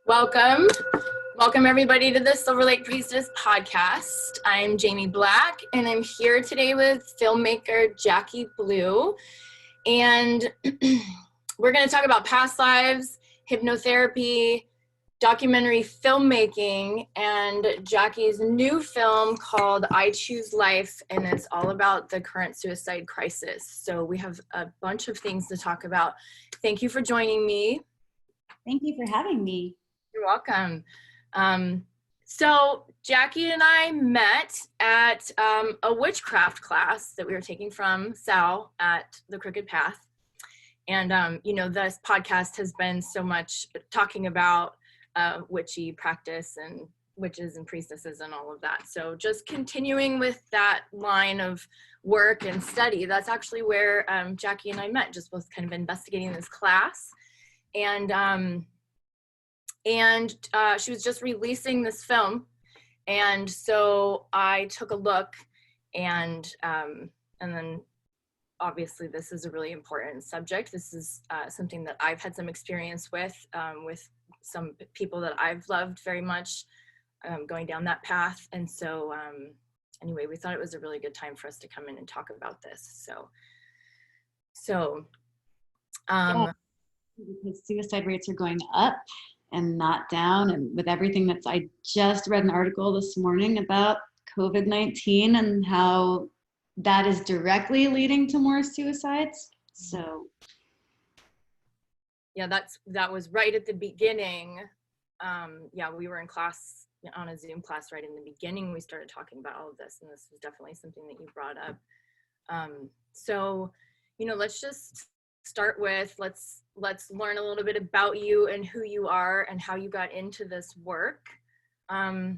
Welcome. Welcome everybody to the Silver Lake Priestess podcast. I'm Jamie Black and I'm here today with filmmaker Jackie Blue. And we're going to talk about past lives, hypnotherapy, documentary filmmaking, and Jackie's new film called I Choose Life, and it's all about the current suicide crisis. So we have a bunch of things to talk about. Thank you for joining me. Thank you for having me. You're welcome. So Jackie and I met at a witchcraft class that we were taking from Sal at the Crooked Path. And, this podcast has been so much talking about witchy practice and witches and priestesses and all of that. So just continuing with that line of work and study, that's actually where Jackie and I met, just was kind of investigating this class. And she was just releasing this film, and so I took a look, and then obviously this is a really important subject. This is something that I've had some experience with some people that I've loved very much, going down that path. And so anyway, we thought it was a really good time for us to come in and talk about this. Because suicide rates are going up and not down, and with everything I just read an article this morning about COVID-19 and how that is directly leading to more suicides. So yeah, that was right at the beginning. We were in class, on a Zoom class right in the beginning. We started talking about all of this, and this was definitely something that you brought up. Let's just start with, let's learn a little bit about you and who you are and how you got into this work. Why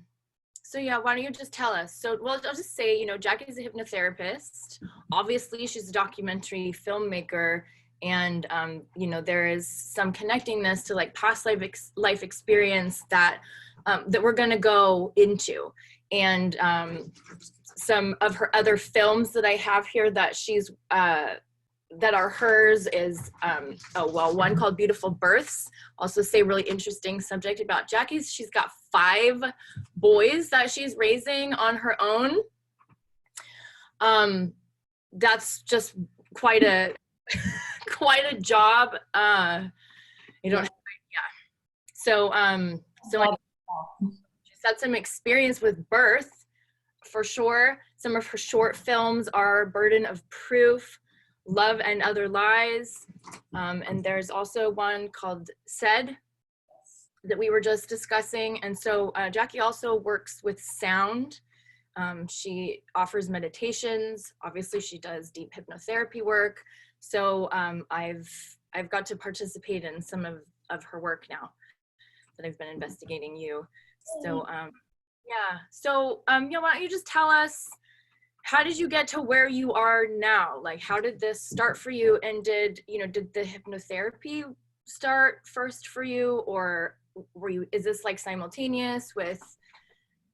don't you just tell us? I'll just say, Jackie's a hypnotherapist. Obviously, she's a documentary filmmaker, and there is some connecting this to like past life experience that we're going to go into, and some of her other films that I have here that she's that are hers is one called Beautiful Births. Also say really interesting subject about Jackie's. She's got 5 boys that she's raising on her own. That's just quite a job. So she's had some experience with birth for sure. Some of her short films are Burden of Proof, Love and Other Lies, and there's also one called Said that we were just discussing. And so Jackie also works with sound. She offers meditations. Obviously, she does deep hypnotherapy work. So I've got to participate in some of her work now that I've been investigating you. So why don't you just tell us, how did you get to where you are now? Like, how did this start for you? And did the hypnotherapy start first for you, or is this like simultaneous with?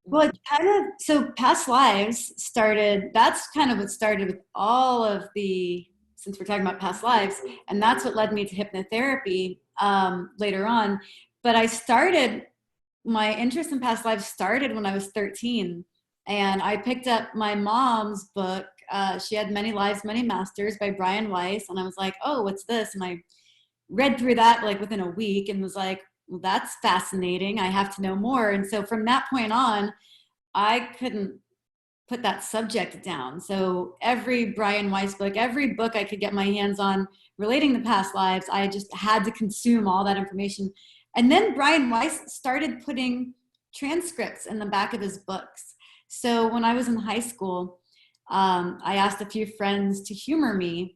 Well, so past lives started, that's kind of what started with all of since we're talking about past lives, and that's what led me to hypnotherapy later on. But my interest in past lives started when I was 13. And I picked up my mom's book. She had Many Lives, Many Masters by Brian Weiss. And I was like, oh, what's this? And I read through that like within a week and was like, well, that's fascinating. I have to know more. And so from that point on, I couldn't put that subject down. So every Brian Weiss book, every book I could get my hands on relating to past lives, I just had to consume all that information. And then Brian Weiss started putting transcripts in the back of his books. So when I was in high school, I asked a few friends to humor me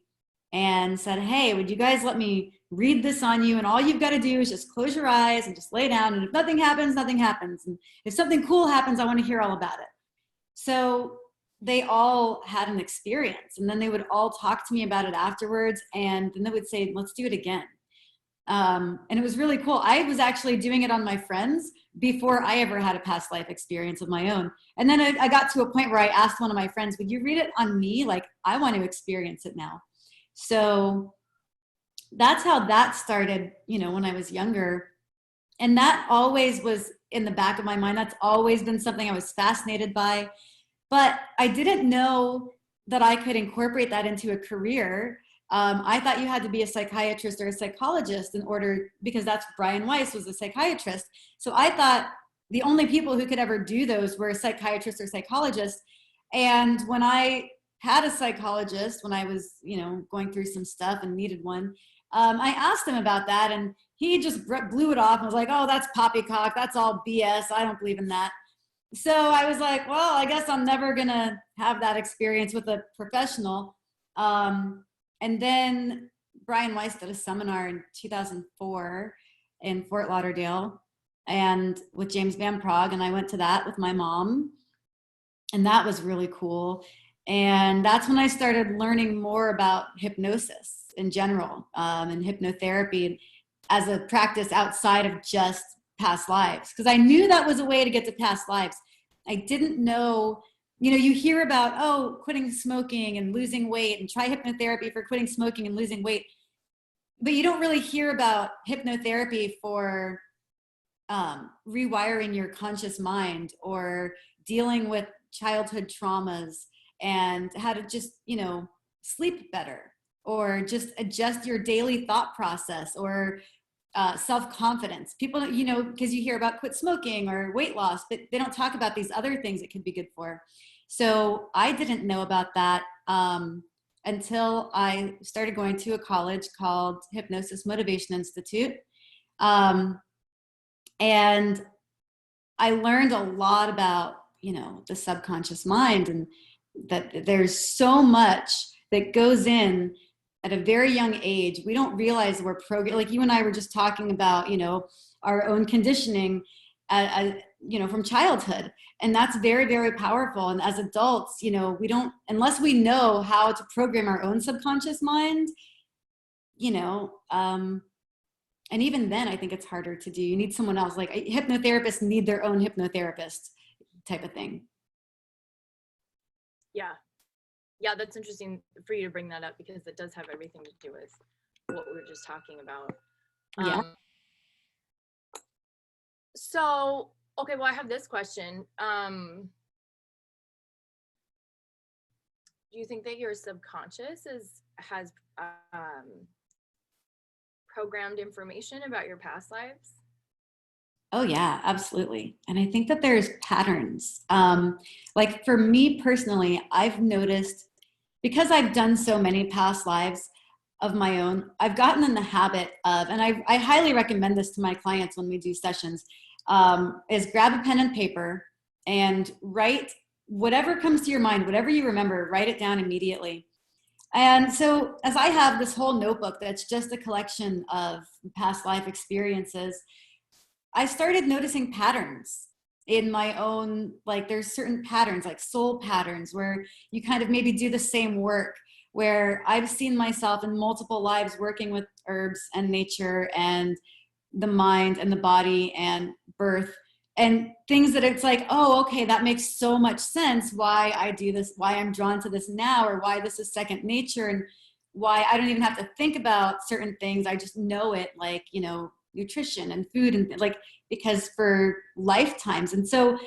and said, hey, would you guys let me read this on you? And all you've got to do is just close your eyes and just lay down. And if nothing happens, nothing happens. And if something cool happens, I want to hear all about it. So they all had an experience. And then they would all talk to me about it afterwards. And then they would say, let's do it again. And it was really cool. I was actually doing it on my friends before I ever had a past life experience of my own. And then I got to a point where I asked one of my friends, would you read it on me? Like, I want to experience it now. So that's how that started, when I was younger. And that always was in the back of my mind. That's always been something I was fascinated by. But I didn't know that I could incorporate that into a career. I thought you had to be a psychiatrist or a psychologist in order, because that's Brian Weiss was a psychiatrist. So I thought the only people who could ever do those were psychiatrists or psychologists. And when I had a psychologist, when I was, going through some stuff and needed one, I asked him about that, and he just blew it off and was like, "Oh, that's poppycock. That's all BS. I don't believe in that." So I was like, well, I guess I'm never gonna have that experience with a professional. And then Brian Weiss did a seminar in 2004 in Fort Lauderdale, and with James Van Praagh, and I went to that with my mom, and that was really cool. And that's when I started learning more about hypnosis in general, and hypnotherapy as a practice outside of just past lives, because I knew that was a way to get to past lives. I didn't know, you hear about, oh, quitting smoking and losing weight, and try hypnotherapy for quitting smoking and losing weight, but you don't really hear about hypnotherapy for rewiring your conscious mind, or dealing with childhood traumas, and how to just sleep better, or just adjust your daily thought process, or self-confidence. People, because you hear about quit smoking or weight loss, but they don't talk about these other things it could be good for. So I didn't know about that until I started going to a college called Hypnosis Motivation Institute. And I learned a lot about, the subconscious mind, and that there's so much that goes in at a very young age. We don't realize we're programmed. Like you and I were just talking about, our own conditioning, from childhood. And that's very, very powerful. And as adults, we don't, unless we know how to program our own subconscious mind, and even then, I think it's harder to do. You need someone else. Like hypnotherapists need their own hypnotherapist type of thing. Yeah, that's interesting for you to bring that up, because it does have everything to do with what we were just talking about. Yeah. So, okay, well, I have this question. Do you think that your subconscious has programmed information about your past lives? Oh yeah, absolutely. And I think that there's patterns. Like for me personally, I've noticed, because I've done so many past lives of my own, I've gotten in the habit of, and I highly recommend this to my clients when we do sessions, is grab a pen and paper and write whatever comes to your mind, whatever you remember, write it down immediately. And so as I have this whole notebook that's just a collection of past life experiences, I started noticing patterns in my own, like there's certain patterns, like soul patterns, where you kind of maybe do the same work, where I've seen myself in multiple lives working with herbs and nature and the mind and the body and birth, and things that it's like, oh, okay, that makes so much sense why I do this, why I'm drawn to this now, or why this is second nature, and why I don't even have to think about certain things. I just know it, like, nutrition and food, and like, because for lifetimes. And so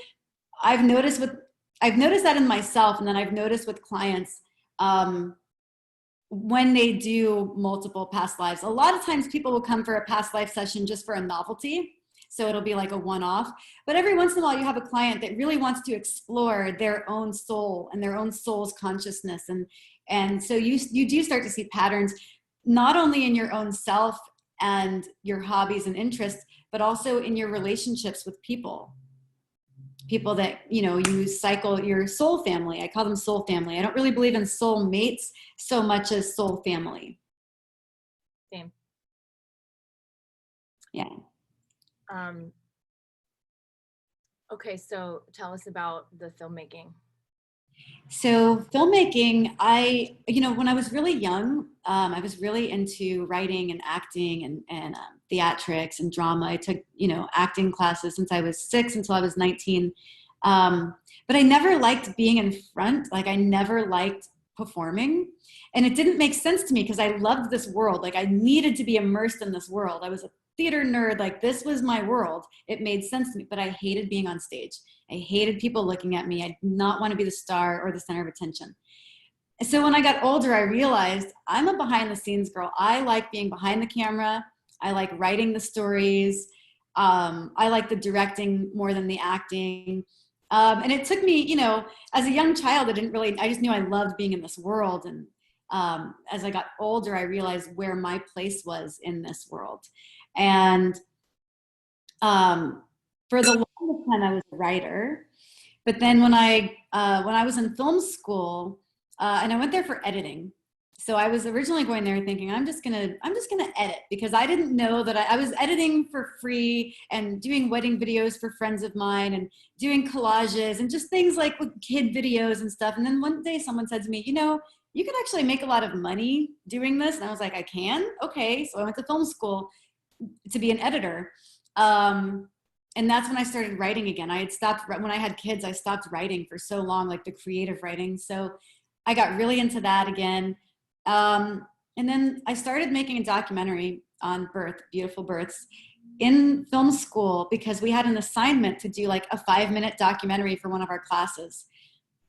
I've noticed that in myself, and then I've noticed with clients, when they do multiple past lives, a lot of times people will come for a past life session just for a novelty. So it'll be like a one-off, but every once in a while you have a client that really wants to explore their own soul and their own soul's consciousness. And so you do start to see patterns, not only in your own self and your hobbies and interests, but also in your relationships with people that, you cycle your soul family. I call them soul family. I don't really believe in soul mates so much as soul family. Same. Yeah. Okay, so tell us about the filmmaking. So filmmaking, when I was really young, I was really into writing and acting and theatrics and drama. I took, acting classes since I was 6 until I was 19. But I never liked being in front. Like I never liked performing. And it didn't make sense to me because I loved this world. Like I needed to be immersed in this world. I was theater nerd. Like, this was my world. It made sense to me, but I hated being on stage. I hated people looking at me. I did not want to be the star or the center of attention. So when I got older, I realized I'm a behind the scenes girl. I like being behind the camera. I like writing the stories. I like the directing more than the acting. And it took me, you know, as a young child, I just knew I loved being in this world. And as I got older, I realized where my place was in this world. And for the longest time, I was a writer. But then when I was in film school, and I went there for editing. So I was originally going there thinking, I'm just gonna edit, because I didn't know that I was editing for free and doing wedding videos for friends of mine and doing collages and just things like with kid videos and stuff. And then one day someone said to me, you know, you can actually make a lot of money doing this. And I was like, I can? Okay. So I went to film school to be an editor. And that's when I started writing again. I had stopped, when I had kids, I stopped writing for so long, like the creative writing. So I got really into that again. And then I started making a documentary on birth, beautiful births, in film school, because we had an assignment to do like a 5-minute documentary for one of our classes.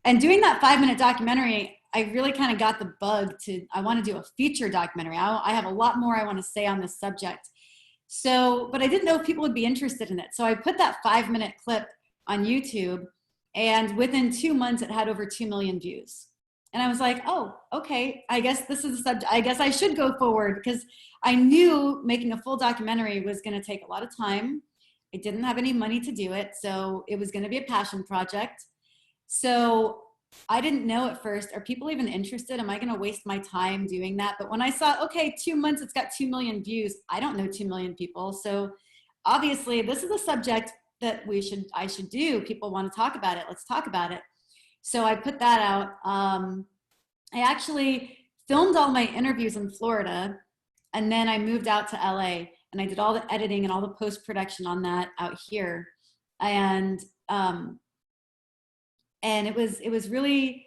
And doing that 5-minute documentary, I really kind of got the bug I want to do a feature documentary. I have a lot more I want to say on this subject. So, but I didn't know if people would be interested in it. So I put that 5-minute clip on YouTube, and within 2 months, it had over 2 million views. And I was like, oh, okay, I guess this is a subject. I guess I should go forward, because I knew making a full documentary was going to take a lot of time. I didn't have any money to do it. So it was going to be a passion project. So I didn't know at first, are people even interested? Am I going to waste my time doing that? But when I saw, okay, 2 months, it's got 2 million views. I don't know 2 million people. So obviously this is a subject that I should do. People want to talk about it. Let's talk about it. So I put that out. I actually filmed all my interviews in Florida, and then I moved out to LA, and I did all the editing and all the post-production on that out here. And it was really,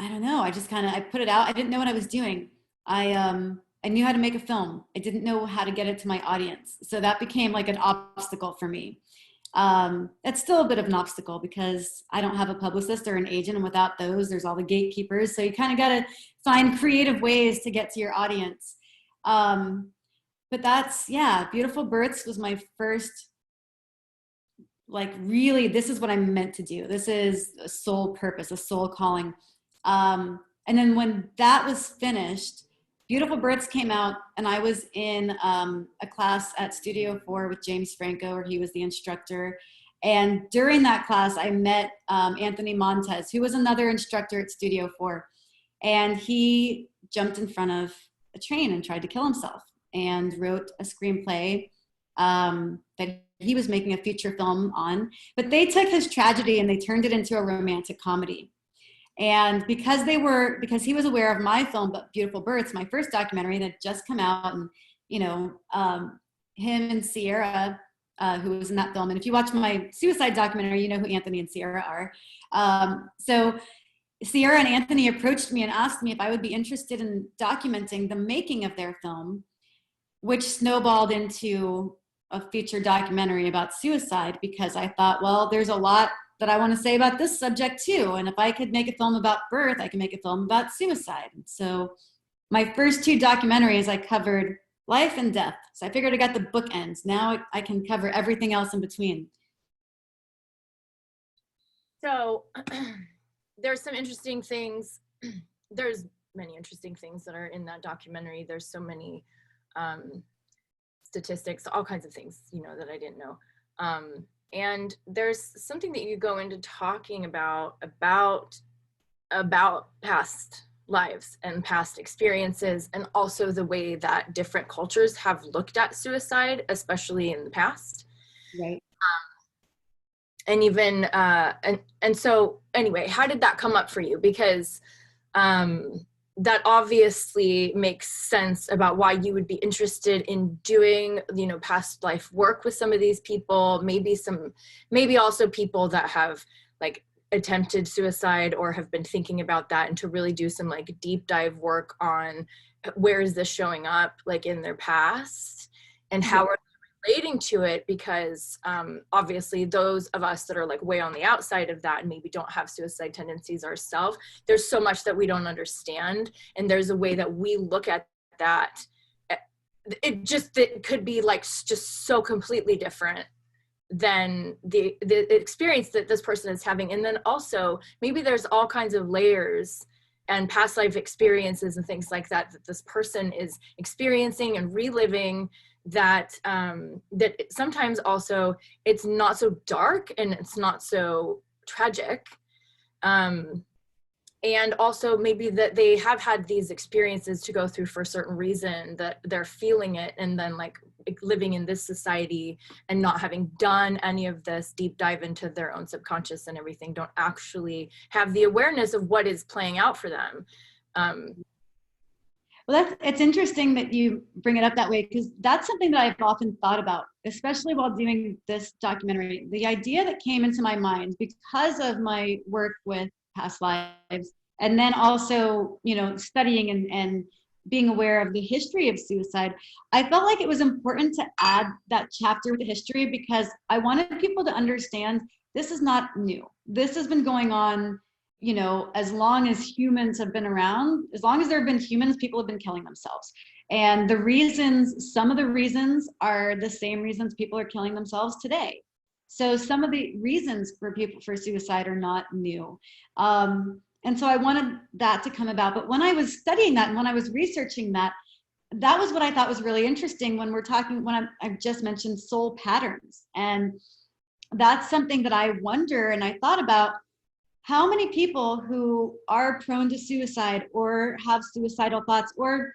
I don't know, I put it out. I didn't know what I was doing. I knew how to make a film. I didn't know how to get it to my audience. So that became like an obstacle for me. It's still a bit of an obstacle, because I don't have a publicist or an agent, and without those, there's all the gatekeepers. So you kind of got to find creative ways to get to your audience. But that's, yeah, Beautiful Births was my first, like, really, this is what I'm meant to do. This is a soul purpose, a soul calling. And then when that was finished, Beautiful Births came out, and I was in a class at Studio 4 with James Franco, where he was the instructor. And during that class, I met Anthony Montez, who was another instructor at Studio 4. And he jumped in front of a train and tried to kill himself, and wrote a screenplay that he was making a feature film on. But they took his tragedy and they turned it into a romantic comedy. And because he was aware of my film, but Beautiful Births, my first documentary that had just come out, and, you know, him and Sierra, who was in that film. And if you watch my suicide documentary, you know who Anthony and Sierra are. So Sierra and Anthony approached me and asked me if I would be interested in documenting the making of their film, which snowballed into a feature documentary about suicide, because I thought, well, there's a lot that I want to say about this subject too. And if I could make a film about birth, I can make a film about suicide. And so my first 2 documentaries, I covered life and death. So I figured I got the bookends. Now I can cover everything else in between. So there's some interesting things. There's many interesting things that are in that documentary. There's so many statistics, all kinds of things, you know, that I didn't know. And there's something that you go into talking about past lives and past experiences, and also the way that different cultures have looked at suicide, especially in the past. Right. And even, and so anyway, how did that come up for you? Because that obviously makes sense about why you would be interested in doing, you know, past life work with some of these people, maybe also people that have like attempted suicide or have been thinking about that, and to really do some like deep dive work on where is this showing up, like in their past, and how are they relating to it? Because obviously those of us that are like way on the outside of that and maybe don't have suicide tendencies ourselves, there's so much that we don't understand, and there's a way that we look at that. It could be like just so completely different than the experience that this person is having. And then also maybe there's all kinds of layers and past life experiences and things like that that this person is experiencing and reliving, that that sometimes also it's not so dark and it's not so tragic, and also maybe that they have had these experiences to go through for a certain reason, that they're feeling it, and then like living in this society and not having done any of this deep dive into their own subconscious and everything, don't actually have the awareness of what is playing out for them. Well, it's interesting that you bring it up that way, because that's something that I've often thought about, especially while doing this documentary. The idea that came into my mind because of my work with past lives, and then also, you know, studying and being aware of the history of suicide, I felt like it was important to add that chapter with the history, because I wanted people to understand this is not new. This has been going on, you know, as long as humans have been around. As long as there have been humans, people have been killing themselves. And the reasons, some of the reasons are the same reasons people are killing themselves today. So some of the reasons for people for suicide are not new. And so I wanted that to come about. But when I was studying that and when I was researching that, that was what I thought was really interesting when we're talking, I've just mentioned soul patterns. And that's something that I wonder, and I thought about, how many people who are prone to suicide or have suicidal thoughts, or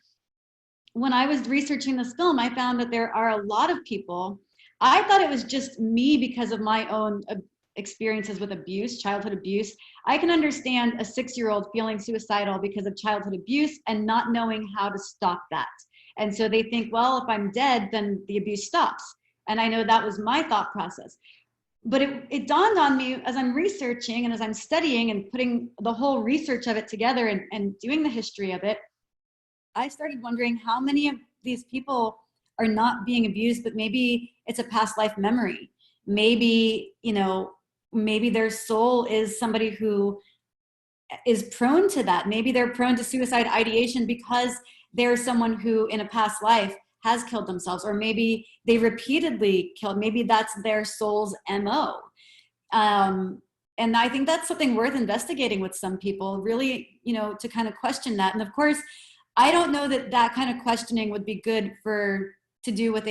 when I was researching this film, I found that there are a lot of people. I thought it was just me because of my own experiences with abuse, childhood abuse. I can understand a 6-year-old feeling suicidal because of childhood abuse and not knowing how to stop that. And so they think, well, if I'm dead, then the abuse stops. And I know that was my thought process. But it dawned on me as I'm researching and as I'm studying and putting the whole research of it together and doing the history of it, I started wondering how many of these people are not being abused, but maybe it's a past life memory. Maybe, you know, maybe their soul is somebody who is prone to that. Maybe they're prone to suicide ideation because they're someone who in a past life has killed themselves, or maybe they repeatedly killed. Maybe that's their soul's MO. And I think that's something worth investigating with some people, really, you know, to kind of question that. And of course, I don't know that that kind of questioning would be good to do with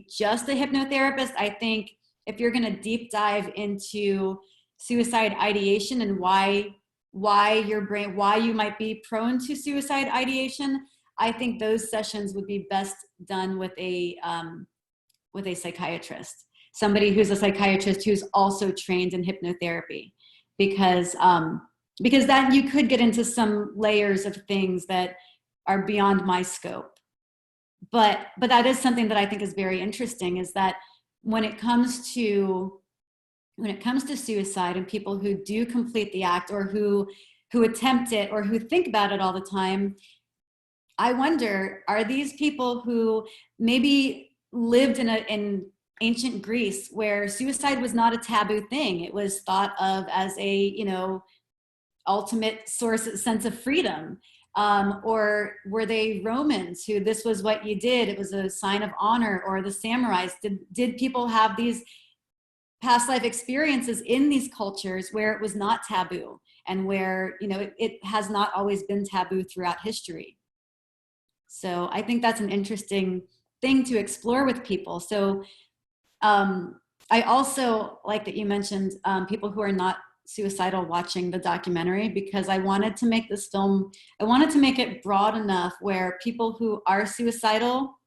just a hypnotherapist. I think if you're going to deep dive into suicide ideation and why you might be prone to suicide ideation, I think those sessions would be best done with a psychiatrist, somebody who's a psychiatrist who's also trained in hypnotherapy, because then you could get into some layers of things that are beyond my scope. But that is something that I think is very interesting, is that when it comes to suicide and people who do complete the act, or who attempt it, or who think about it all the time, I wonder, are these people who maybe lived in ancient Greece, where suicide was not a taboo thing? It was thought of as a, you know, ultimate sense of freedom. Or were they Romans who this was what you did? It was a sign of honor. Or the samurais. Did people have these past life experiences in these cultures where it was not taboo, and where, you know, it has not always been taboo throughout history? So I think that's an interesting thing to explore with people. So I also like that you mentioned people who are not suicidal watching the documentary, because I wanted to make this film, I wanted to make it broad enough where people who are suicidal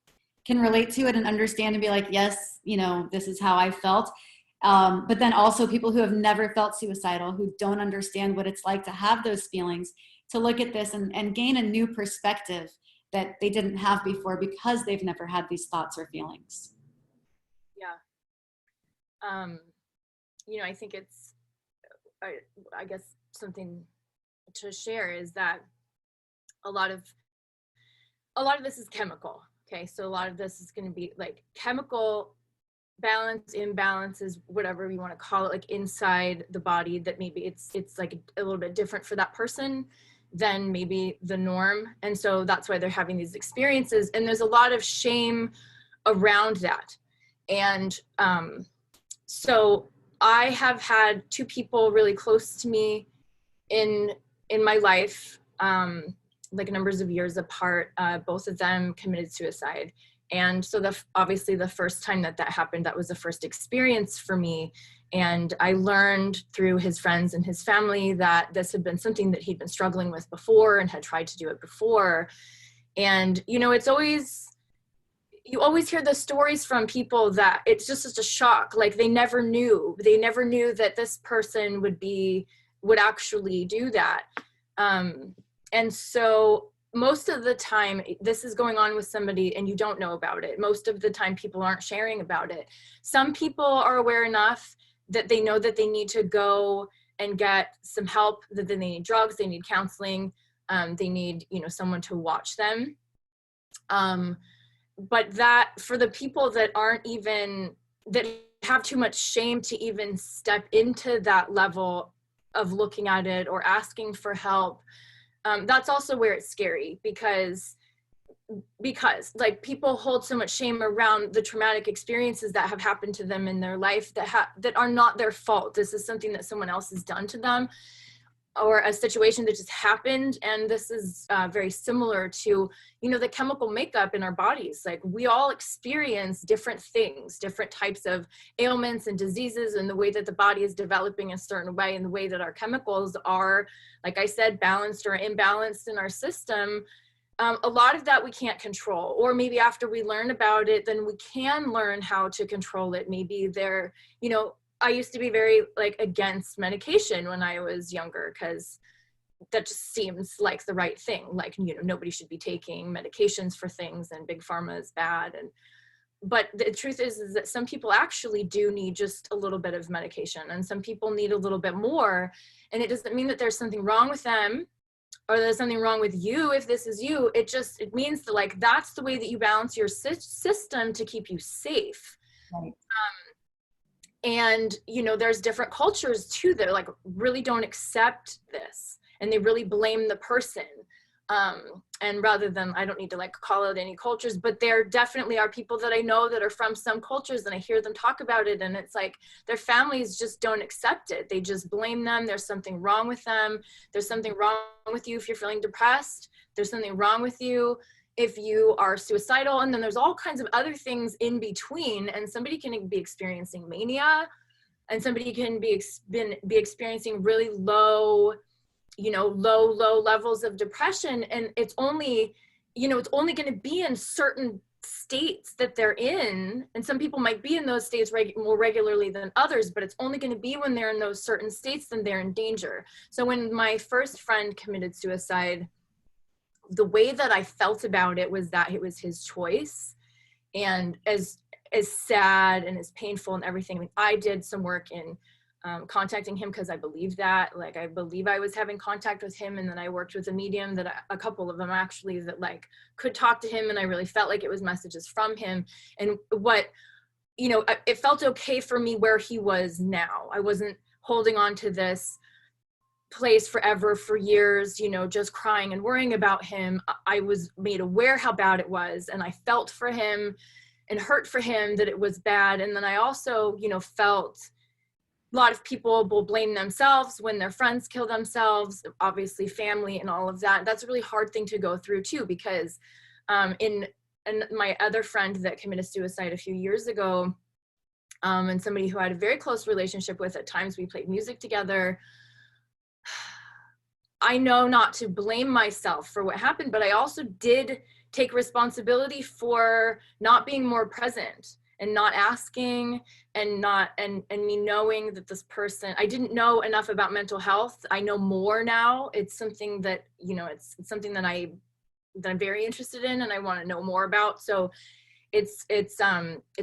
can relate to it and understand and be like, yes, you know, this is how I felt. But then also people who have never felt suicidal, who don't understand what it's like to have those feelings, to look at this and gain a new perspective that they didn't have before, because they've never had these thoughts or feelings. Yeah. You know, I think it's, I guess something to share is that a lot of a lot of this is chemical. Okay, so a lot of this is going to be like chemical balance, imbalances, whatever you want to call it, like inside the body, that maybe it's like a little bit different for that person than maybe the norm. And so that's why they're having these experiences. And there's a lot of shame around that. And so I have had two people really close to me in my life, like numbers of years apart. Both of them committed suicide. And so obviously the first time that happened, that was the first experience for me. And I learned through his friends and his family that this had been something that he'd been struggling with before and had tried to do it before. And, you know, you always hear the stories from people that it's just such a shock. Like they never knew that this person would actually do that. And so most of the time this is going on with somebody and you don't know about it. Most of the time people aren't sharing about it. Some people are aware enough that they know that they need to go and get some help, that they need drugs, they need counseling, they need, you know, someone to watch them. But that for the people that have too much shame to even step into that level of looking at it or asking for help, that's also where it's scary, because like people hold so much shame around the traumatic experiences that have happened to them in their life that are not their fault. This is something that someone else has done to them, or a situation that just happened. And this is very similar to, you know, the chemical makeup in our bodies. Like we all experience different things, different types of ailments and diseases, and the way that the body is developing a certain way, and the way that our chemicals are, like I said, balanced or imbalanced in our system. A lot of that we can't control, or maybe after we learn about it, then we can learn how to control it. Maybe you know, I used to be very like against medication when I was younger, because that just seems like the right thing. Like, you know, nobody should be taking medications for things, and big pharma is bad. But the truth is that some people actually do need just a little bit of medication, and some people need a little bit more. And it doesn't mean that there's something wrong with them, or there's something wrong with you if this is you. It means that, like, that's the way that you balance your system to keep you safe. Right. And, you know, there's different cultures too that like really don't accept this, and they really blame the person. And rather than, I don't need to like call out any cultures, but there definitely are people that I know that are from some cultures, and I hear them talk about it, and it's like their families just don't accept it. They just blame them. There's something wrong with them. There's something wrong with you if you're feeling depressed. There's something wrong with you if you are suicidal. And then there's all kinds of other things in between. And somebody can be experiencing mania, and somebody can be experiencing really low, you know, low levels of depression. And it's only, you know, it's only going to be in certain states that they're in. And some people might be in those states more regularly than others, but it's only going to be when they're in those certain states, then they're in danger. So when my first friend committed suicide, the way that I felt about it was that it was his choice. And as sad and as painful and everything, I mean, I did some work in contacting him, because I believed that, like, I believe I was having contact with him. And then I worked with a medium a couple of them actually, that like could talk to him. And I really felt like it was messages from him. And what, you know, it felt okay for me where he was now. I wasn't holding on to this place forever, for years, you know, just crying and worrying about him. I was made aware how bad it was, and I felt for him and hurt for him that it was bad. And then I also, you know, felt a lot of people will blame themselves when their friends kill themselves, obviously family and all of that. That's a really hard thing to go through too, because in my other friend that committed suicide a few years ago, and somebody who I had a very close relationship with, at times we played music together. I know not to blame myself for what happened, but I also did take responsibility for not being more present and not asking, and me knowing that this person, I didn't know enough about mental health. I know more now. It's something that, you know, it's something that I'm very interested in, and I want to know more about. So it's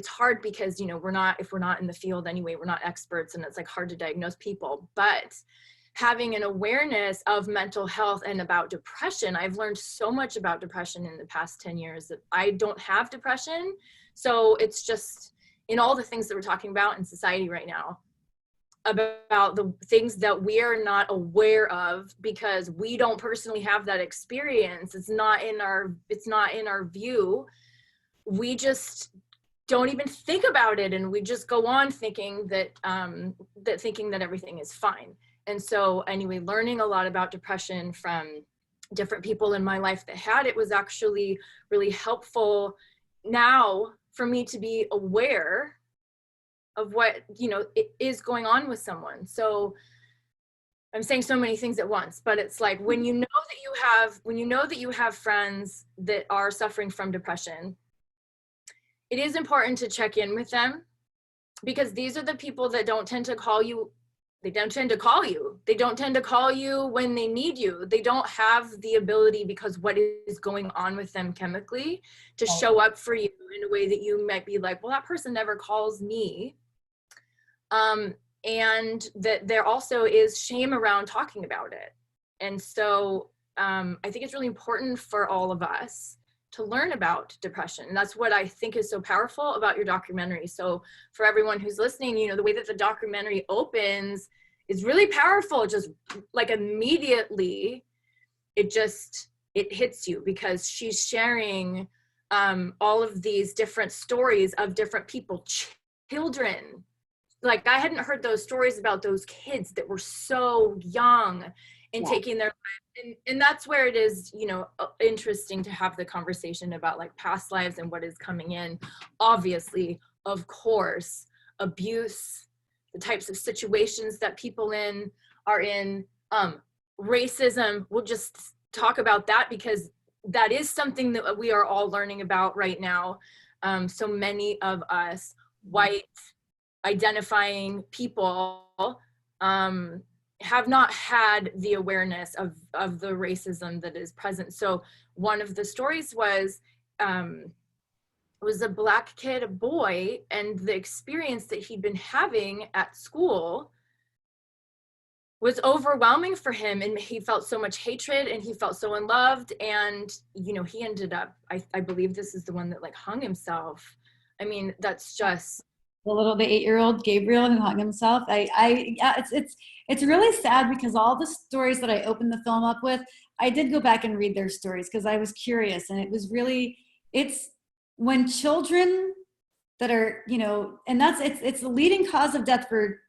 hard because, you know, if we're not in the field anyway, we're not experts, and it's like hard to diagnose people. But having an awareness of mental health and about depression. I've learned so much about depression in the past 10 years that I don't have depression. So it's just in all the things that we're talking about in society right now, about the things that we are not aware of because we don't personally have that experience. It's not in our view. We just don't even think about it, and we just go on thinking that everything is fine. And so anyway, learning a lot about depression from different people in my life that had it was actually really helpful now for me to be aware of what, is going on with someone. So I'm saying so many things at once, but it's like when you know that you have friends that are suffering from depression, it is important to check in with them, because these are the people that don't tend to call you. They don't tend to call you. They don't tend to call you when they need you. They don't have the ability, because what is going on with them chemically, to show up for you in a way that you might be like, well, that person never calls me. And that there also is shame around talking about it. And so I think it's really important for all of us to learn about depression. And that's what I think is so powerful about your documentary. So for everyone who's listening, the way that the documentary opens is really powerful. Just like immediately, it hits you, because she's sharing all of these different stories of different people, children. Like I hadn't heard those stories about those kids that were so young and taking their lives. And that's where it is, interesting to have the conversation about like past lives and what is coming in. Obviously, of course, abuse, the types of situations that people are in, racism. We'll just talk about that, because that is something that we are all learning about right now. So many of us white identifying people have not had the awareness of the racism that is present. So one of the stories was a Black kid, a boy, and the experience that he'd been having at school was overwhelming for him, and he felt so much hatred, and he felt so unloved, and he ended up, I believe this is the one that like hung himself. I mean, that's just the 8-year-old Gabriel who hung himself. Yeah, it's really sad, because all the stories that I opened the film up with, I did go back and read their stories because I was curious, and it was really, it's when children that are, and it's the leading cause of death for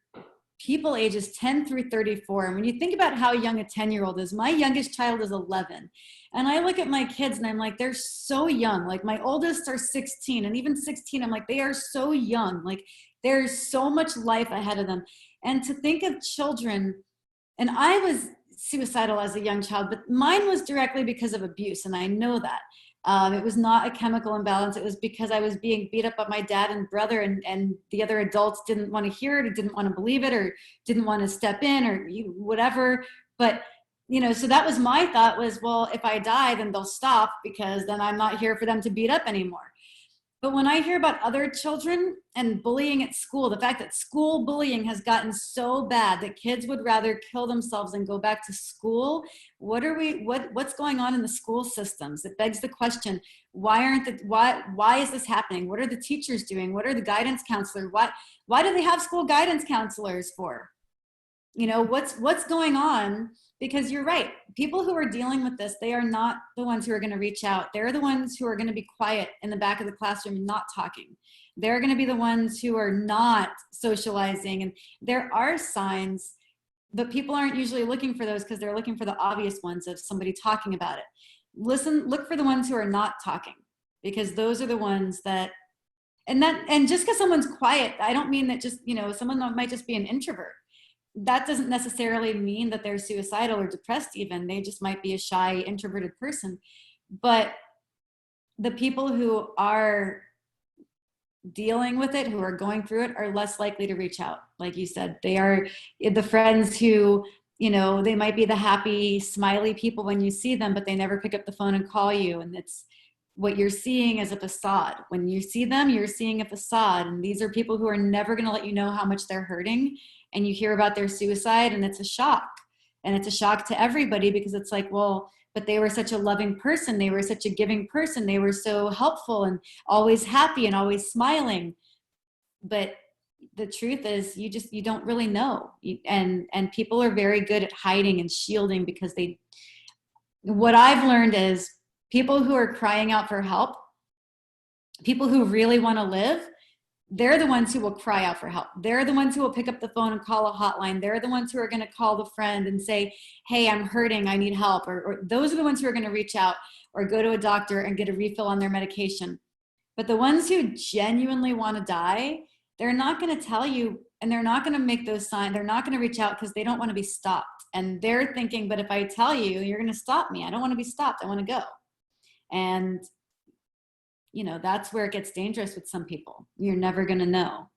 people ages 10 through 34. And when you think about how young a 10-year-old is, my youngest child is 11. And I look at my kids and I'm like, they're so young. Like my oldest are 16, and even 16, I'm like, they are so young. Like there's so much life ahead of them. And to think of children, and I was suicidal as a young child, but mine was directly because of abuse. And I know that. It was not a chemical imbalance. It was because I was being beat up by my dad and brother, and the other adults didn't want to hear it, or didn't want to believe it, or didn't want to step in, or whatever. But, so that was my thought was, well, if I die, then they'll stop, because then I'm not here for them to beat up anymore. But when I hear about other children and bullying at school, the fact that school bullying has gotten so bad that kids would rather kill themselves than go back to school, what's going on in the school systems? It begs the question, why is this happening? What are the teachers doing? What are the guidance counselors? Why do they have school guidance counselors for? What's going on? Because you're right. People who are dealing with this, they are not the ones who are going to reach out. They're the ones who are going to be quiet in the back of the classroom and not talking. They're going to be the ones who are not socializing. And there are signs, but people aren't usually looking for those, because they're looking for the obvious ones of somebody talking about it. Look for the ones who are not talking, because those are the ones that, and just because someone's quiet, I don't mean that just, someone might just be an introvert. That doesn't necessarily mean that they're suicidal or depressed even. They just might be a shy, introverted person. But the people who are dealing with it, who are going through it, are less likely to reach out. Like you said, they are the friends who, they might be the happy, smiley people when you see them, but they never pick up the phone and call you. And it's what you're seeing is a facade. When you see them, you're seeing a facade. And these are people who are never going to let you know how much they're hurting. And you hear about their suicide, and it's a shock. And it's a shock to everybody because it's like, well, but they were such a loving person. They were such a giving person. They were so helpful and always happy and always smiling. But the truth is you don't really know. And people are very good at hiding and shielding because what I've learned is people who are crying out for help, people who really want to live, they're the ones who will cry out for help. They're the ones who will pick up the phone and call a hotline. They're the ones who are going to call the friend and say, hey, I'm hurting, I need help. Or those are the ones who are going to reach out or go to a doctor and get a refill on their medication. But the ones who genuinely want to die, they're not going to tell you, and they're not going to make those signs. They're not going to reach out because they don't want to be stopped. And they're thinking, but if I tell you, you're going to stop me. I don't want to be stopped. I want to go. And that's where it gets dangerous with some people. You're never going to know.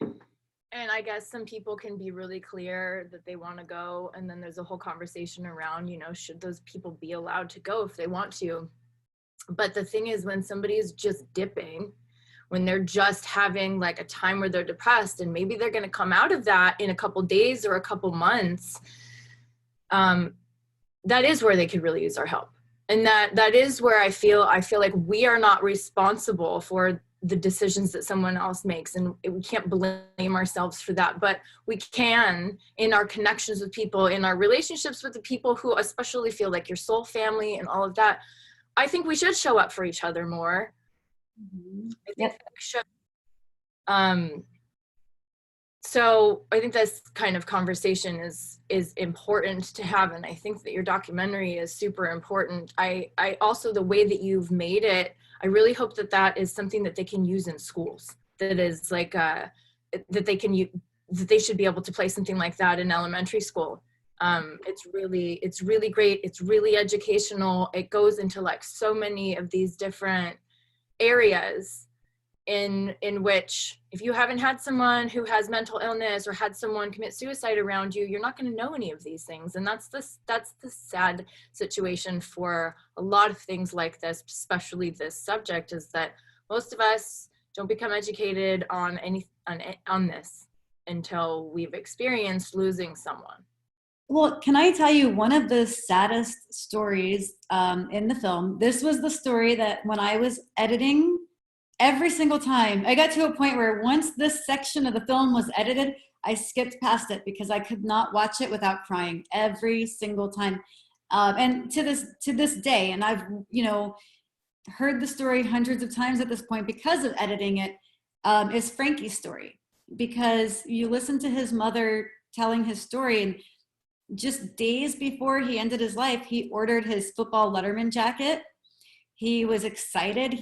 And I guess some people can be really clear that they want to go. And then there's a whole conversation around, should those people be allowed to go if they want to? But the thing is, when somebody is just dipping, when they're just having like a time where they're depressed, and maybe they're going to come out of that in a couple days or a couple months, that is where they could really use our help. And that is where I feel like we are not responsible for the decisions that someone else makes, and we can't blame ourselves for that, but we can in our connections with people, in our relationships with the people who especially feel like your soul family and all of that. I think we should show up for each other more. Mm-hmm. I think that we should. So I think this kind of conversation is important to have, and I think that your documentary is super important. I also, the way that you've made it, I really hope that is something that they can use in schools. That is like that they should be able to play something like that in elementary school. It's really great. It's really educational. It goes into like so many of these different areas in which, if you haven't had someone who has mental illness or had someone commit suicide around you, you're not going to know any of these things. And that's the sad situation for a lot of things like this, especially this subject, is that most of us don't become educated on this until we've experienced losing someone. Well, can I tell you one of the saddest stories in the film? This was the story that when I was editing, every single time, I got to a point where once this section of the film was edited, I skipped past it because I could not watch it without crying every single time. And to this day, and I've heard the story hundreds of times at this point because of editing it, is Frankie's story. Because you listen to his mother telling his story, and just days before he ended his life, he ordered his football Letterman jacket. He was excited.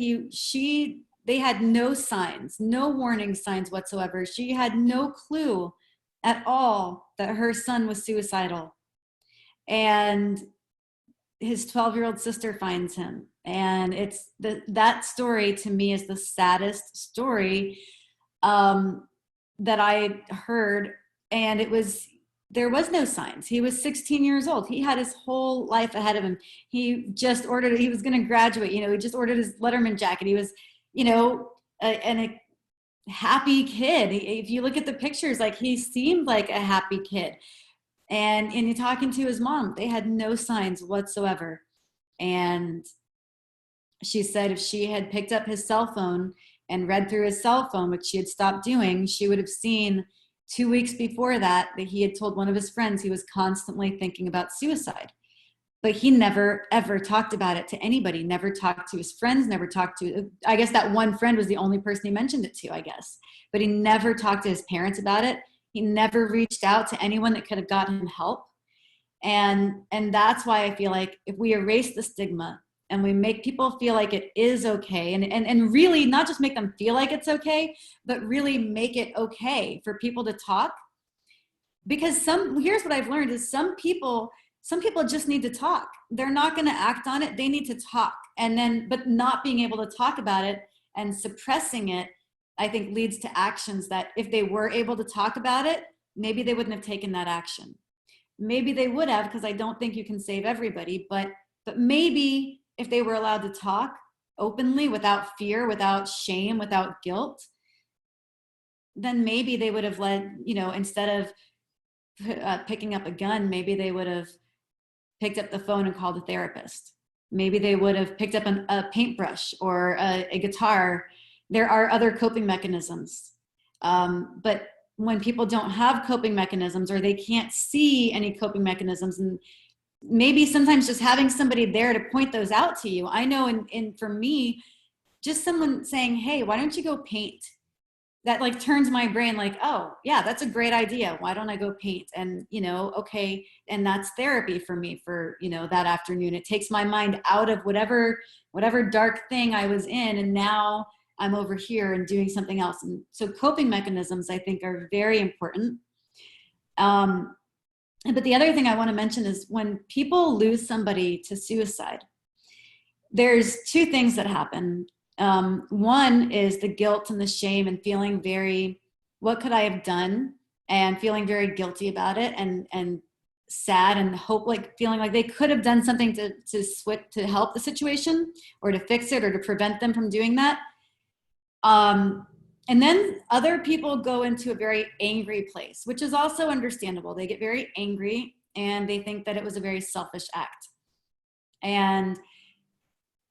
They had no signs, no warning signs whatsoever. She had no clue at all that her son was suicidal. And his 12-year-old sister finds him. And that story to me is the saddest story that I heard. And there was no signs. He was 16 years old. He had his whole life ahead of him. He was going to graduate. He just ordered his Letterman jacket. He was, a happy kid. If you look at the pictures, like, he seemed like a happy kid. And in talking to his mom, they had no signs whatsoever. And she said if she had picked up his cell phone and read through his cell phone, which she had stopped doing, she would have seen 2 weeks before that he had told one of his friends he was constantly thinking about suicide. But he never, ever talked about it to anybody, never talked to his friends, I guess that one friend was the only person he mentioned it to, I guess. But he never talked to his parents about it. He never reached out to anyone that could have gotten him help. And that's why I feel like if we erase the stigma and we make people feel like it is okay, and really not just make them feel like it's okay, but really make it okay for people to talk. Because here's what I've learned is some people just need to talk. They're not going to act on it. They need to talk. But not being able to talk about it and suppressing it, I think, leads to actions that if they were able to talk about it, maybe they wouldn't have taken that action. Maybe they would have, because I don't think you can save everybody, but maybe if they were allowed to talk openly, without fear, without shame, without guilt, then maybe they would have led, you know, instead of picking up a gun, maybe they would have picked up the phone and called a therapist. Maybe they would have picked up a paintbrush or a guitar. There are other coping mechanisms. But when people don't have coping mechanisms, or they can't see any coping mechanisms, and maybe sometimes just having somebody there to point those out to you. I know for me, just someone saying, hey, why don't you go paint? That like turns my brain like, oh yeah, that's a great idea. Why don't I go paint? And, you know, okay. And that's therapy for me for, you know, that afternoon. It takes my mind out of whatever dark thing I was in. And now I'm over here and doing something else. And so coping mechanisms, I think, are very important. But the other thing I want to mention is when people lose somebody to suicide, there's two things that happen. One is the guilt and the shame and feeling very, what could I have done? And feeling very guilty about it, and sad, and feeling like they could have done something to help the situation or to fix it or to prevent them from doing that. And then other people go into a very angry place, which is also understandable. They get very angry and they think that it was a very selfish act. And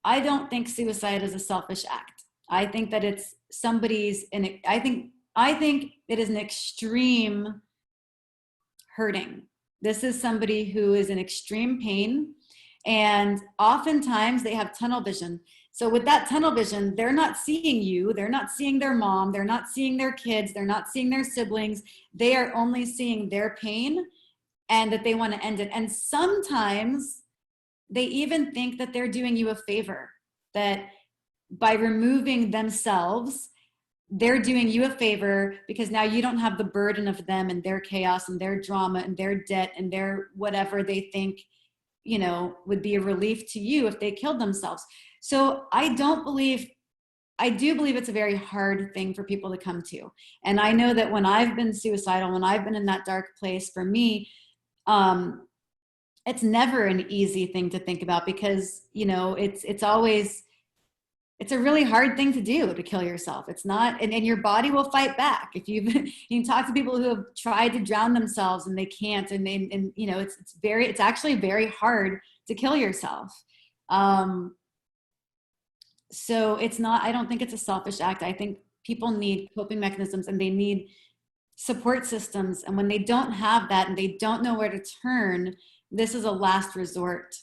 I don't think suicide is a selfish act. I think that it's somebody's, and I think it is an extreme hurting. This is somebody who is in extreme pain, and oftentimes they have tunnel vision. So with that tunnel vision, they're not seeing you, they're not seeing their mom, they're not seeing their kids, they're not seeing their siblings. They are only seeing their pain and that they want to end it. And sometimes they even think that they're doing you a favor, that by removing themselves, they're doing you a favor because now you don't have the burden of them and their chaos and their drama and their debt and their whatever they think, you know, would be a relief to you if they killed themselves. So I do believe it's a very hard thing for people to come to. And I know that when I've been suicidal, when I've been in that dark place, for me, it's never an easy thing to think about because, you know, it's a really hard thing to do, to kill yourself. It's not, and your body will fight back. If you can talk to people who have tried to drown themselves and they can't, and you know, it's actually very hard to kill yourself. So it's not, I don't think it's a selfish act. I think people need coping mechanisms and they need support systems. And when they don't have that and they don't know where to turn, this is a last resort.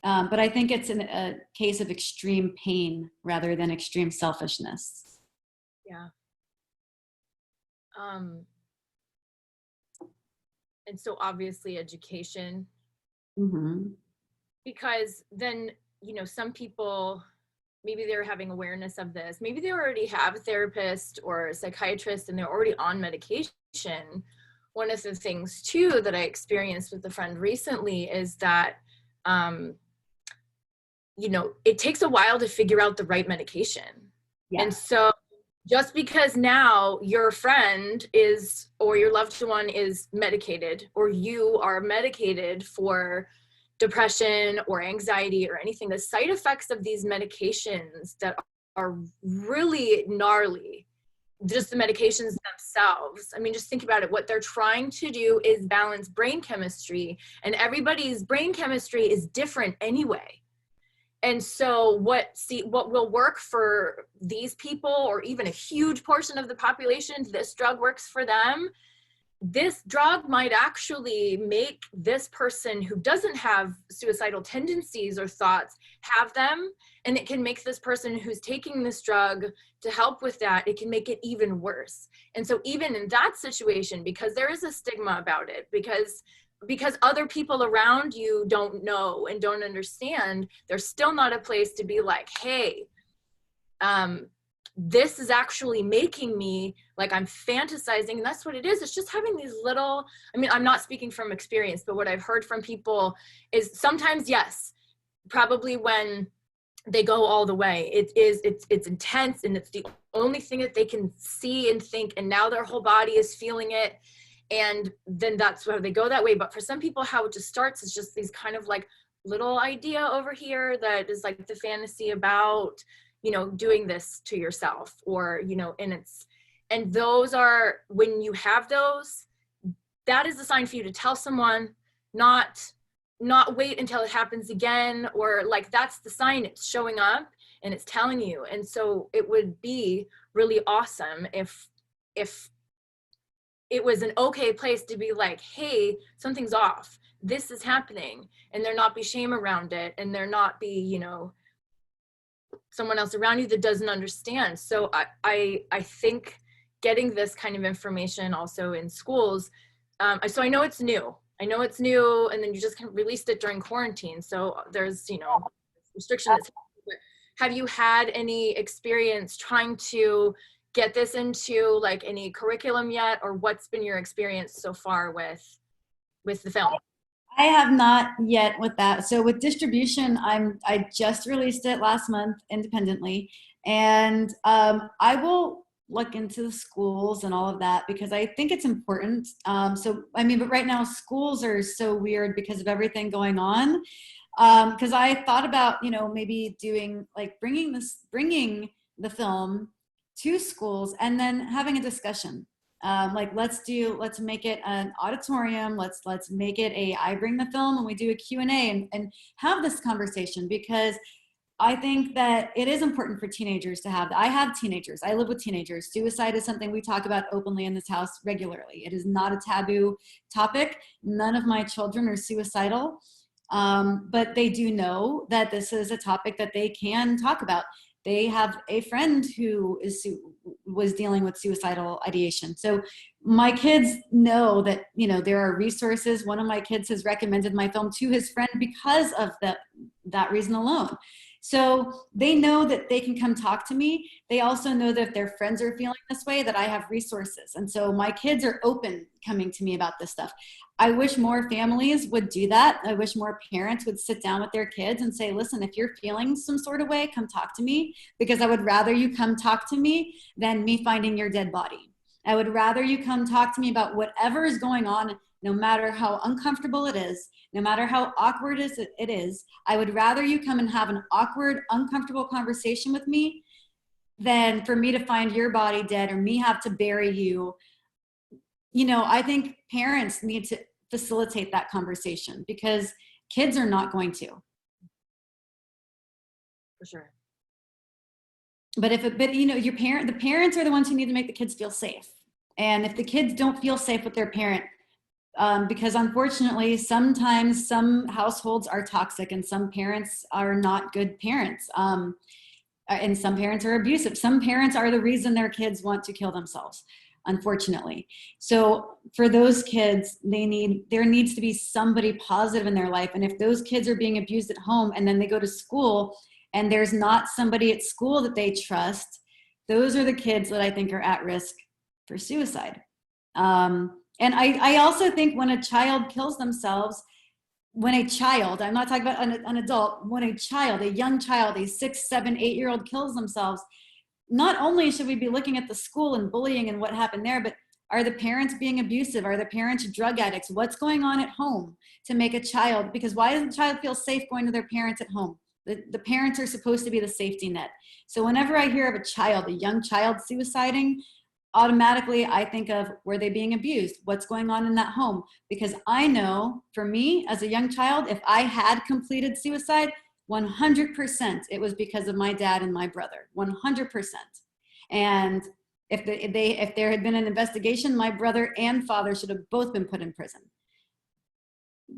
But I think it's a case of extreme pain rather than extreme selfishness. Yeah. And so obviously education, Mm-hmm. because then, you know, some people, maybe they're having awareness of this. Maybe they already have a therapist or a psychiatrist and they're already on medication. One of the things too that I experienced with a friend recently is that, you know, it takes a while to figure out the right medication. Yeah. And so just because now your friend is, or your loved one is medicated, or you are medicated for depression or anxiety or anything, the side effects of these medications that are really gnarly, just the medications themselves. I mean, just think about it. What they're trying to do is balance brain chemistry, and everybody's brain chemistry is different anyway. And so what will work for these people, or even a huge portion of the population, this drug works for them. This drug might actually make this person who doesn't have suicidal tendencies or thoughts have them. And it can make this person who's taking this drug to help with that, it can make it even worse. And so even in that situation, because there is a stigma about it, because other people around you don't know and don't understand, there's still not a place to be like, hey, this is actually making me, like, I'm fantasizing. And that's what it is. It's just having these little, I mean, I'm not speaking from experience, but what I've heard from people is sometimes, yes, probably when they go all the way, it's intense, and it's the only thing that they can see and think, and now their whole body is feeling it. And then that's why they go that way. But for some people, how it just starts is just these kind of like little idea over here that is like the fantasy about, you know, doing this to yourself, or, you know, and And those are, when you have those, that is a sign for you to tell someone, not wait until it happens again, or like, that's the sign, it's showing up and it's telling you. And so it would be really awesome if it was an okay place to be like, hey, something's off, this is happening, and there not be shame around it, and there not be, you know, someone else around you that doesn't understand. So I think getting this kind of information also in schools, so I know it's new, and then you just kind of released it during quarantine, so there's, you know, restriction that's, but have you had any experience trying to get this into like any curriculum yet, or what's been your experience so far with the film? I have not yet with that. So with distribution, I just released it last month independently, and I will look into the schools and all of that because I think it's important. So I mean, but right now schools are so weird because of everything going on. Because I thought about, you know, maybe doing like bringing the film to schools and then having a discussion. Like let's make it an auditorium. Let's make it I bring the film and we do a Q&A and have this conversation, because I think that it is important for teenagers to have. I have teenagers. I live with teenagers. Suicide is something we talk about openly in this house regularly. It is not a taboo topic. None of my children are suicidal, but they do know that this is a topic that they can talk about. They have a friend who was dealing with suicidal ideation. So my kids know that, you know, there are resources. One of my kids has recommended my film to his friend because of that reason alone. So they know that they can come talk to me. They also know that if their friends are feeling this way, that I have resources. And so my kids are open coming to me about this stuff. I wish more families would do that. I wish more parents would sit down with their kids and say, listen, if you're feeling some sort of way, come talk to me, because I would rather you come talk to me than me finding your dead body. I would rather you come talk to me about whatever is going on, no matter how uncomfortable it is, no matter how awkward it is. I would rather you come and have an awkward, uncomfortable conversation with me than for me to find your body dead or me have to bury you. You know, I think parents need to facilitate that conversation because kids are not going to. For sure. But you know, the parents are the ones who need to make the kids feel safe. And if the kids don't feel safe with their parent, because unfortunately, sometimes some households are toxic and some parents are not good parents. And some parents are abusive. Some parents are the reason their kids want to kill themselves, unfortunately. So for those kids, there needs to be somebody positive in their life. And if those kids are being abused at home and then they go to school and there's not somebody at school that they trust, those are the kids that I think are at risk for suicide. And I also think when a child kills themselves, I'm not talking about an adult, when a young child, a 6, 7, 8-year-old kills themselves, not only should we be looking at the school and bullying and what happened there, but are the parents being abusive? Are the parents drug addicts? What's going on at home to make a child? Because why doesn't the child feel safe going to their parents at home? The parents are supposed to be the safety net. So whenever I hear of a young child suiciding, automatically I think of, were they being abused? What's going on in that home? Because I know for me as a young child, if I had completed suicide, 100% it was because of my dad and my brother, 100%. And if there had been an investigation, my brother and father should have both been put in prison.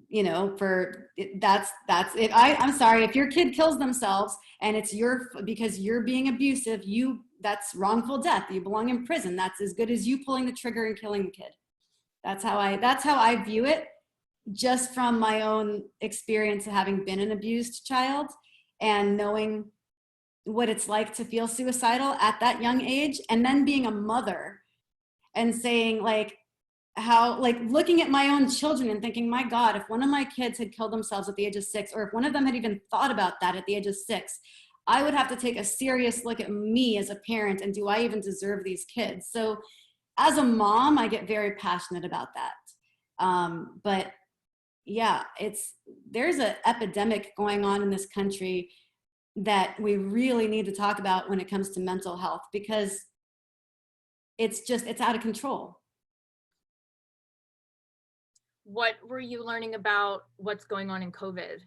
You know, that's it. I'm sorry, if your kid kills themselves and it's because you're being abusive, that's wrongful death. You belong in prison. That's as good as you pulling the trigger and killing the kid. That's how I view it, just from my own experience of having been an abused child and knowing what it's like to feel suicidal at that young age, and then being a mother and saying looking at my own children and thinking, my God, if one of my kids had killed themselves at the age of 6, or if one of them had even thought about that at the age of 6, I would have to take a serious look at me as a parent, and do I even deserve these kids? So as a mom, I get very passionate about that. But yeah, there's an epidemic going on in this country that we really need to talk about when it comes to mental health, because it's out of control. What were you learning about what's going on in COVID?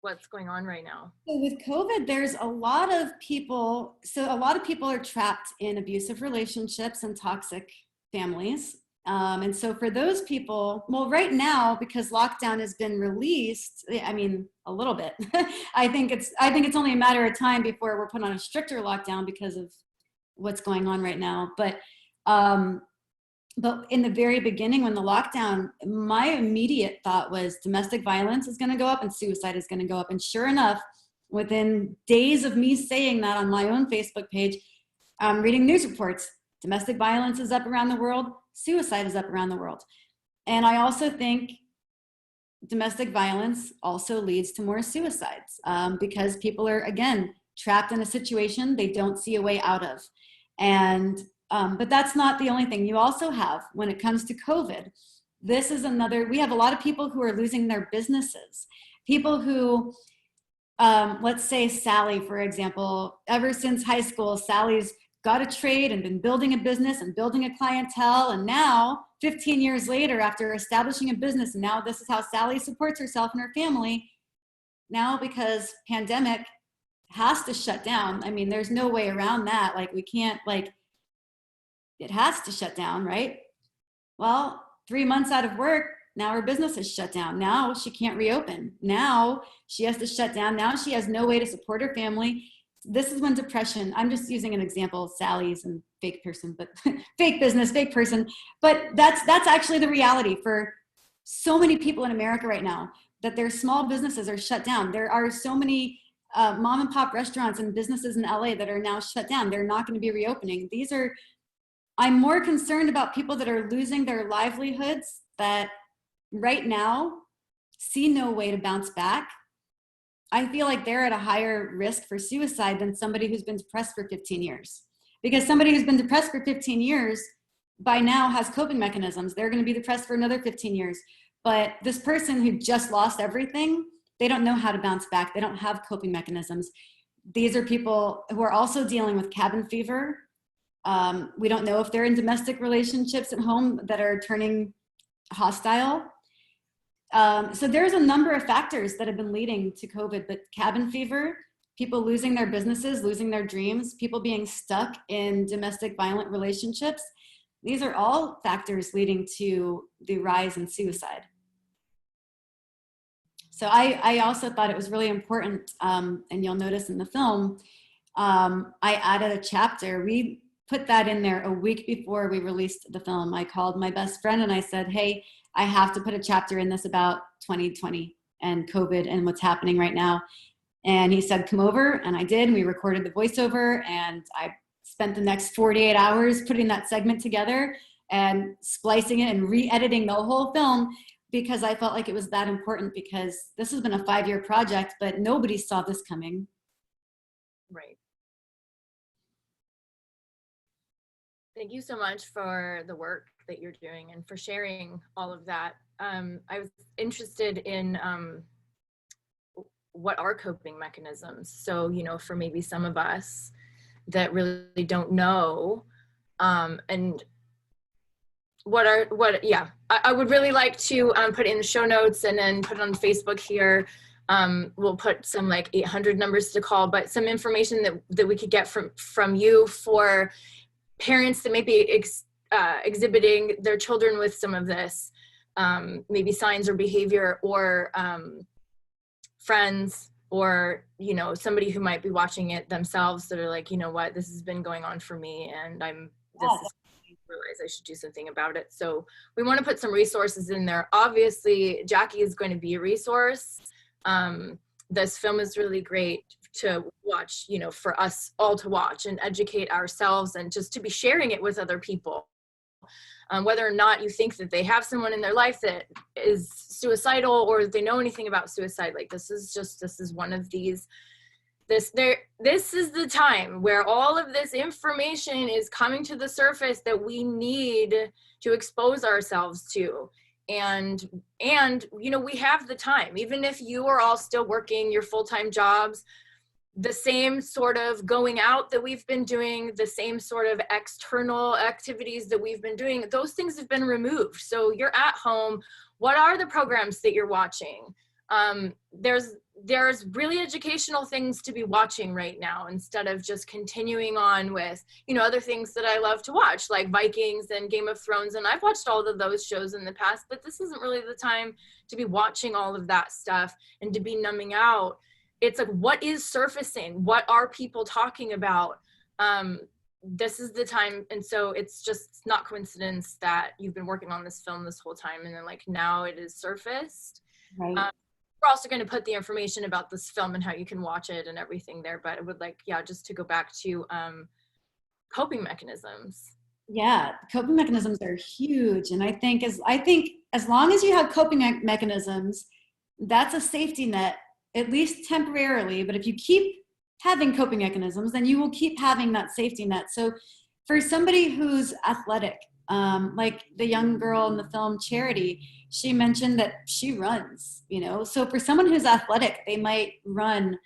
What's going on right now? So with COVID, there's a lot of people, so a lot of people are trapped in abusive relationships and toxic families. And so for those people, well, right now, because lockdown has been released, I mean, a little bit, I think it's only a matter of time before we're put on a stricter lockdown because of what's going on right now. But in the very beginning, when the lockdown, my immediate thought was domestic violence is going to go up and suicide is going to go up. And sure enough, within days of me saying that on my own Facebook page, I'm reading news reports. Domestic violence is up around the world. Suicide is up around the world. And I also think domestic violence also leads to more suicides because people are, again, trapped in a situation they don't see a way out of. And but that's not the only thing. You also have, when it comes to COVID, this is another, we have a lot of people who are losing their businesses. People who, let's say Sally, for example, ever since high school, Sally's got a trade and been building a business and building a clientele. And now 15 years later, after establishing a business, and now this is how Sally supports herself and her family. Now, because pandemic has to shut down. I mean, there's no way around that. Like we can't it has to shut down, right? Well, 3 months out of work, now her business is shut down. Now she can't reopen. Now she has to shut down. Now she has no way to support her family. This is when depression, I'm just using an example, Sally's and fake person, but fake business, fake person. But that's actually the reality for so many people in America right now, that their small businesses are shut down. There are so many mom and pop restaurants and businesses in LA that are now shut down. They're not going to be reopening. I'm more concerned about people that are losing their livelihoods that right now see no way to bounce back. I feel like they're at a higher risk for suicide than somebody who's been depressed for 15 years. Because somebody who's been depressed for 15 years by now has coping mechanisms. They're going to be depressed for another 15 years. But this person who just lost everything, they don't know how to bounce back. They don't have coping mechanisms. These are people who are also dealing with cabin fever. We don't know if they're in domestic relationships at home that are turning hostile. So there's a number of factors that have been leading to COVID, but cabin fever, people losing their businesses, losing their dreams, people being stuck in domestic violent relationships. These are all factors leading to the rise in suicide. So I also thought it was really important, and you'll notice in the film, I added a chapter. We put that in there a week before we released the film. I called my best friend and I said, hey, I have to put a chapter in this about 2020 and COVID and what's happening right now. And he said, come over, and I did. And we recorded the voiceover, and I spent the next 48 hours putting that segment together and splicing it and re-editing the whole film, because I felt like it was that important, because this has been a 5-year project, but nobody saw this coming. Right. Thank you so much for the work that you're doing and for sharing all of that. I was interested in what are coping mechanisms. So, for maybe some of us that really don't know, and I would really like to put in the show notes and then put it on Facebook here. We'll put some 800 numbers to call, but some information that we could get from you for parents that may be exhibiting their children with some of this, maybe signs or behavior, or friends, or somebody who might be watching it themselves that are like, what, this has been going on for me, and I realize I should do something about it. So we want to put some resources in there. Obviously, Jackie is going to be a resource. This film is really great to watch, for us all to watch and educate ourselves, and just to be sharing it with other people. Whether or not you think that they have someone in their life that is suicidal, or they know anything about suicide, this is one of these, this is the time where all of this information is coming to the surface that we need to expose ourselves to. And we have the time, even if you are all still working your full-time jobs, the same sort of going out that we've been doing, the same sort of external activities that we've been doing, those things have been removed. So you're at home. What are the programs that you're watching? There's really educational things to be watching right now, instead of just continuing on with, you know, other things that I love to watch, like Vikings and Game of Thrones. And I've watched all of those shows in the past, but this isn't really the time to be watching all of that stuff and to be numbing out. It's like, what is surfacing? What are people talking about? This is the time. And so it's just not coincidence that you've been working on this film this whole time, and then like now it is surfaced. Right. We're also going to put the information about this film and how you can watch it and everything there. But I would like, yeah, just to go back to coping mechanisms. Yeah, coping mechanisms are huge. And I think as long as you have coping mechanisms, that's a safety net, at least temporarily. But if you keep having coping mechanisms, then you will keep having that safety net. So for somebody who's athletic, like the young girl in the film Charity, she mentioned that she runs, you know. So for someone who's athletic, they might run.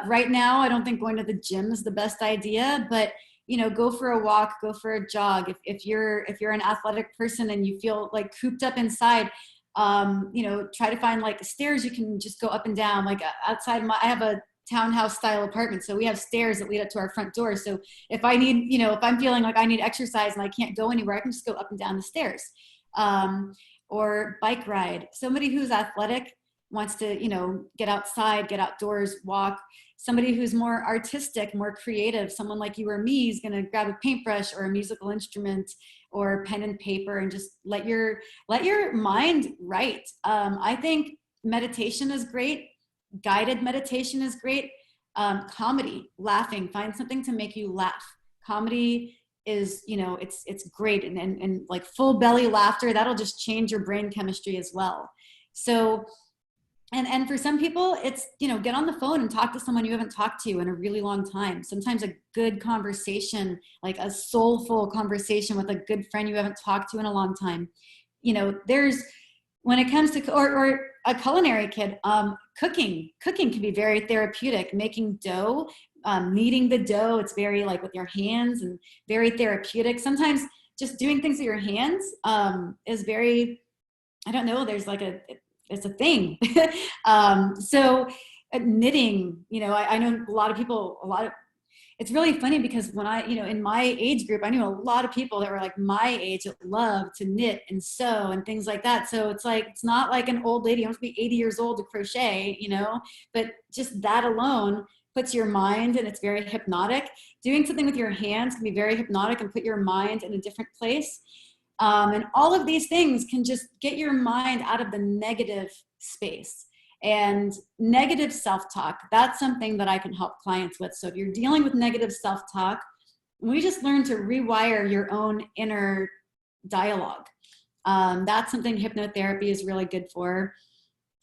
Right now, I don't think going to the gym is the best idea, but you know, go for a walk, go for a jog. If you're an athletic person and you feel like cooped up inside, you know, try to find like stairs you can just go up and down. Like outside I have a townhouse style apartment, so we have stairs that lead up to our front door. So if I need, you know, if I'm feeling like I need exercise and I can't go anywhere, I can just go up and down the stairs. Or bike ride. Somebody who's athletic wants to, you know, get outside, get outdoors, walk. Somebody who's more artistic, more creative, someone like you or me is going to grab a paintbrush or a musical instrument or pen and paper and just let your mind write. I think meditation is great. Guided meditation is great. Comedy, laughing, find something to make you laugh. Comedy is, you know, it's great. And like full belly laughter, that'll just change your brain chemistry as well. So, and for some people, it's, you know, get on the phone and talk to someone you haven't talked to in a really long time. Sometimes a good conversation, like a soulful conversation with a good friend you haven't talked to in a long time. You know, when it comes to, or a culinary kid, cooking can be very therapeutic. Making dough, kneading the dough, it's very like with your hands and very therapeutic. Sometimes just doing things with your hands is very, I don't know, there's like it's a thing. So knitting, you know, I know a lot of people, it's really funny because when you know, in my age group, I knew a lot of people that were like my age that loved to knit and sew and things like that. So it's like, it's not like an old lady, you have to be 80 years old to crochet, you know, but just that alone puts your mind, and it's very hypnotic. Doing something with your hands can be very hypnotic and put your mind in a different place. And all of these things can just get your mind out of the negative space. And negative self-talk, that's something that I can help clients with. So if you're dealing with negative self-talk, we just learn to rewire your own inner dialogue. That's something hypnotherapy is really good for.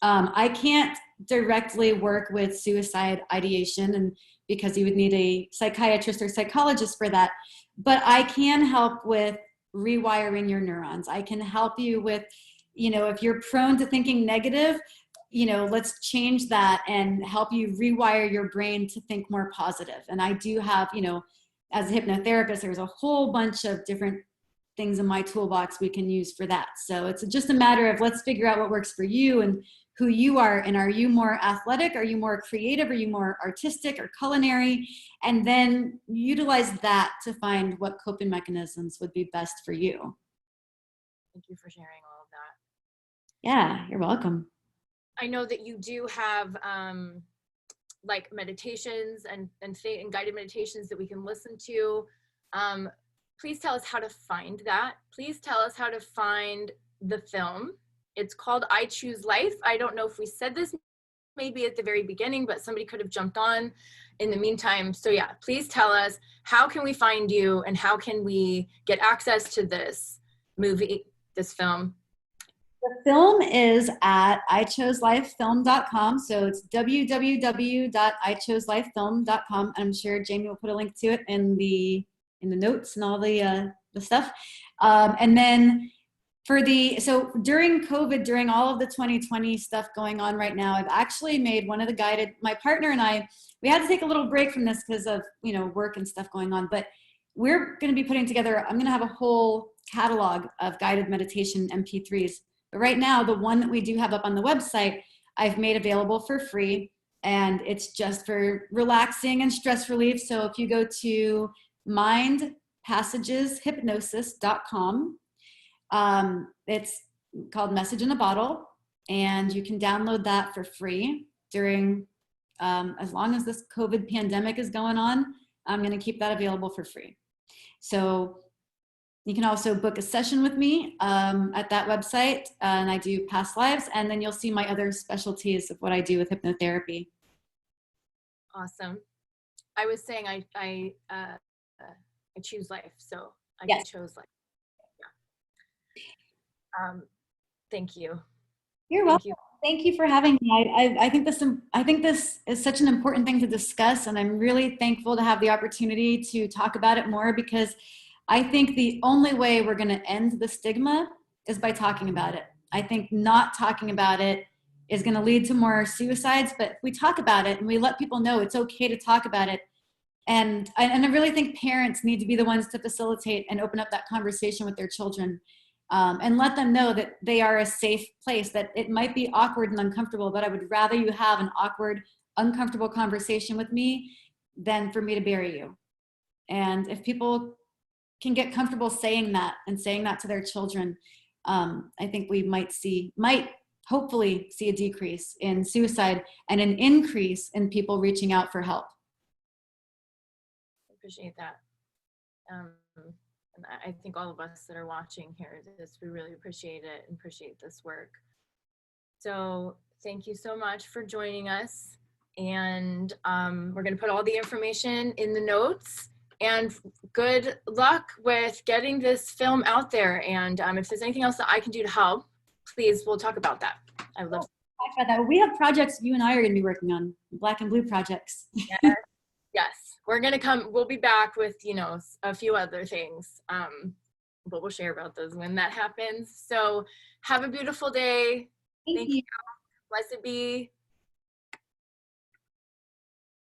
I can't directly work with suicide ideation, and because you would need a psychiatrist or psychologist for that, but I can help with rewiring your neurons. I can help you with, you know, if you're prone to thinking negative, you know, let's change that and help you rewire your brain to think more positive. And I do have, you know, as a hypnotherapist, there's a whole bunch of different things in my toolbox we can use for that. So it's just a matter of, let's figure out what works for you and who you are. And are you more athletic? Are you more creative? Are you more artistic or culinary? And then utilize that to find what coping mechanisms would be best for you. Thank you for sharing all of that. Yeah, you're welcome. I know that you do have like meditations and guided meditations that we can listen to. Please tell us how to find that. Please tell us how to find the film. It's called I Choose Life. I don't know if we said this maybe at the very beginning, but somebody could have jumped on in the meantime. So yeah, please tell us, how can we find you and how can we get access to this movie, this film? The film is at ichoselifefilm.com. So it's www.ichoselifefilm.com. I'm sure Jamie will put a link to it in the notes and all the stuff. And then So during COVID, during all of the 2020 stuff going on right now, I've actually made one of the guided, my partner and I, we had to take a little break from this because of, work and stuff going on, but we're going to be putting together, I'm going to have a whole catalog of guided meditation MP3s. But right now, the one that we do have up on the website, I've made available for free, and it's just for relaxing and stress relief. So if you go to mindpassageshypnosis.com, it's called Message in a Bottle, and you can download that for free during, as long as this COVID pandemic is going on, I'm going to keep that available for free. So you can also book a session with me at that website, and I do past lives, and then you'll see my other specialties of what I do with hypnotherapy. Awesome. I was saying I choose life, so I Yes. chose life. Thank you. You're welcome. Thank you for having me. I think this is such an important thing to discuss, and I'm really thankful to have the opportunity to talk about it more, because I think the only way we're going to end the stigma is by talking about it. I think not talking about it is going to lead to more suicides, but if we talk about it and we let people know it's okay to talk about it, and I really think parents need to be the ones to facilitate and open up that conversation with their children. And let them know that they are a safe place, that it might be awkward and uncomfortable, but I would rather you have an awkward, uncomfortable conversation with me than for me to bury you. And if people can get comfortable saying that and saying that to their children, I think we might hopefully see a decrease in suicide and an increase in people reaching out for help. I appreciate that. And I think all of us that are watching here, we really appreciate it and appreciate this work. So thank you so much for joining us. And we're going to put all the information in the notes. And good luck with getting this film out there. And if there's anything else that I can do to help, please, we'll talk about that. I would love to talk about that. We have projects you and I are going to be working on, Black and Blue projects. Yes. Yes. We'll be back with, a few other things, but we'll share about those when that happens. So have a beautiful day. Thank you. Blessed be.